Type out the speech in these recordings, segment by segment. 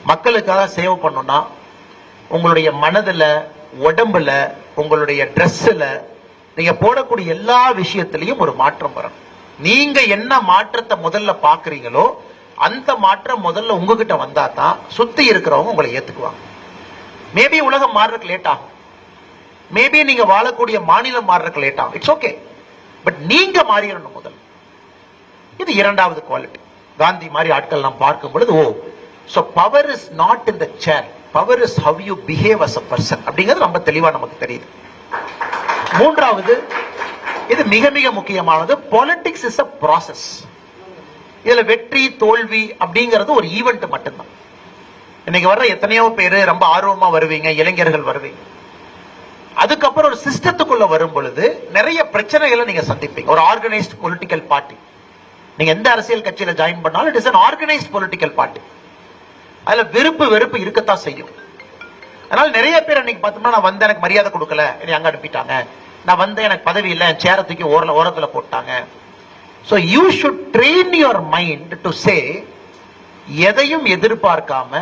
மக்களுக்காக சேவ் பண்ணணும்னா உங்களுடைய மனதுல, உடம்புல, உங்களுடைய ட்ரெஸ்ல, நீங்க போடக்கூடிய எல்லா விஷயத்திலையும் ஒரு மாற்றம் வரும். நீங்க என்ன மாற்றத்தை முதல்ல பாக்குறீங்களோ அந்த மாற்றம் முதல்ல உங்ககிட்ட வந்தா தான் சுத்தி இருக்கிறவங்க உங்களை ஏத்துக்குவாங்க. மேபி உலகம் மாறுறதுக்கு லேட் ஆகும், மேபி நீங்க வாழக்கூடிய மாநிலம் மாறுறதுக்கு லேட் ஆகும், இட்ஸ் ஓகே. பட் நீங்க மாறிடணும் முதல்ல. இது இரண்டாவது குவாலிட்டி. காந்தி மாதிரி ஆட்கள் நாம் பார்க்கும் பொழுது, ஓ, so power is not in the chair, power is how you behave as a person அப்படிங்கிறது ரொம்ப தெளிவா நமக்கு தெரியுது. மூன்றாவது, இது மிக மிக முக்கியமானது, politics is a process. இதுல வெற்றி தோல்வி அப்படிங்கிறது ஒரு ஈவெண்ட் மட்டும்தான். இன்னைக்கு வர்ற எத்தனையோ பேரு ரொம்ப ஆர்வமா வருவீங்க, இளைஞர்கள் வருவீங்க. அதுக்கப்புறம் ஒரு சிஸ்டத்துக்குள்ள வரும் பொழுது நிறைய பிரச்சனைகளை நீங்க சந்திப்பீங்க. ஒரு ஆர்கனைஸ்ட் பொலிட்டிக்கல் பார்ட்டி, நீங்க எந்த அரசியல் கட்சியில ஜாயின் பண்ணாலும் it is an organised political party. அதுல வெறுப்பு வெறுப்பு இருக்கத்தான் செய்யும். அதனால நிறைய பேர் அன்னைக்கு பார்த்தோம்னா, நான் வந்து எனக்கு மரியாதை கொடுக்கல, என்னை அங்க அனுப்பிட்டாங்க, நான் வந்து எனக்கு பதவி இல்லை, என் சேரை தூக்கி ஓரத்துல போட்டாங்க. So you should train your mind to say, எதையும் எதிர்பார்க்காம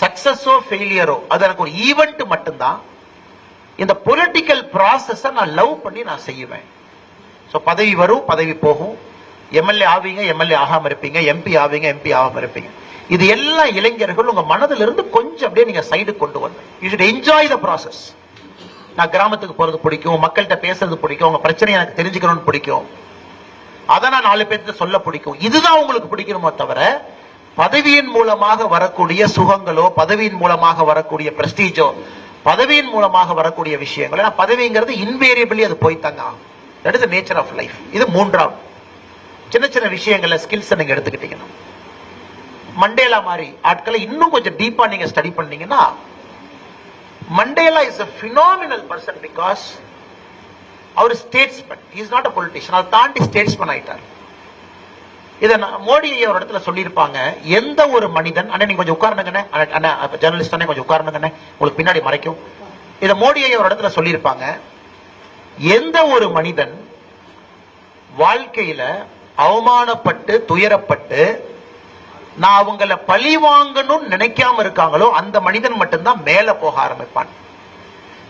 சக்சஸோ ஃபெயிலியரோ அது எனக்கு ஒரு ஈவெண்ட் மட்டும்தான். இந்த பொலிட்டிக்கல் ப்ராசஸை நான் லவ் பண்ணி நான் செய்வேன். ஸோ பதவி வரும், பதவி போகும், எம்எல்ஏ ஆவீங்க, எம்எல்ஏ ஆகாம இருப்பீங்க, எம்பி ஆவீங்க, எம்பி ஆகாம இருப்பீங்க. இது எல்லா இளைஞர்கள் உங்க மனதில் இருந்து கொஞ்சம் அப்படியே நீங்க சைடு கொண்டு வந்து, you should enjoy the process. நான் கிராமத்துக்கு போறது பிடிக்கும், மக்கள்கிட்ட பேசுறது பிடிக்கும், உங்க பிரச்சனை எனக்கு தெரிஞ்சுக்கணும்னு பிடிக்கும், அதை நான் 4 பேருக்கு சொல்ல பிடிக்கும். இதுதான் உங்களுக்கு பிடிக்கணுமோ தவிர பதவியின் மூலமாக வரக்கூடிய சுகங்களோ, பதவியின் மூலமாக வரக்கூடிய பிரஸ்டீஜோ, பதவியின் மூலமாக வரக்கூடிய விஷயங்களோ, பதவிங்கிறது இன்வேரியபிளி அது போய்த்தாங்க ஆகும். That is the nature of life. இது மூன்றாவது. சின்ன சின்ன விஷயங்கள்ல ஸ்கில்ஸ் நீங்க எடுத்துக்கிட்டீங்கன்னா, மண்டேலா மாதிரி ஆட்களை இன்னும் கொஞ்சம் டீப்பா நீங்க ஸ்டடி பண்ணீங்கன்னா, Mandela is a phenomenal person because அவர் statesman, he is not a politician. அதை தாண்டி ஸ்டேட்ஸ்மேன் ஆயிட்டார். இதை மோடி ஒரு இடத்துல சொல்லியிருப்பாங்க, எந்த ஒரு மனிதன், அண்ணா நீங்க கொஞ்சம் உட்கார்ந்துங்கண்ணே, ஜெர்னலிஸ்ட் அண்ணே கொஞ்சம் உட்கார்ந்துங்கண்ணே, உங்களுக்கு பின்னாடி மறைக்கும். இதை மோடி ஒரு இடத்துல சொல்லியிருப்பாங்க, எந்த ஒரு மனிதன் வாழ்க்கையில அவமானப்பட்டு துயரப்பட்டு நான் அவங்கள பழி வாங்கணும்னு நினைக்காம இருக்காங்களோ அந்த மனிதன் மட்டும்தான் மேல போக ஆரம்பிப்பான்.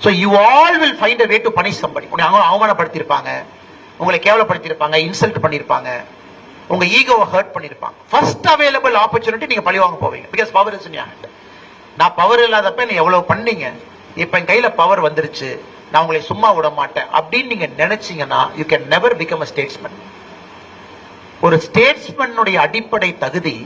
So you all will find a way to punish somebody. உங்களை அவமானப்படுத்தியிருப்பாங்க, உங்களை கேவலப்படுத்தியிருப்பாங்க, இன்சல்ட் பண்ணியிருப்பாங்க, உங்க ஈகோவை ஹர்ட் பண்ணியிருப்பாங்க. ஃபர்ஸ்ட் அவைலபிள் ஆப்பர்ச்சுனிட்டி நீங்க பழி வாங்க போவீங்க. Because power is in your hand. நான் பவர் இல்லாதப்ப நீ எவ்வளவு பண்ணீங்க, இப்ப என் கையில பவர் வந்துருச்சு, நான் உங்களை சும்மா விட மாட்டேன் அப்படின்னு நீங்க நினைச்சீங்கன்னா you can never become a statesman. ஒரு ஸ்டேட்ஸ்மேனுடைய அடிப்படை தகுதி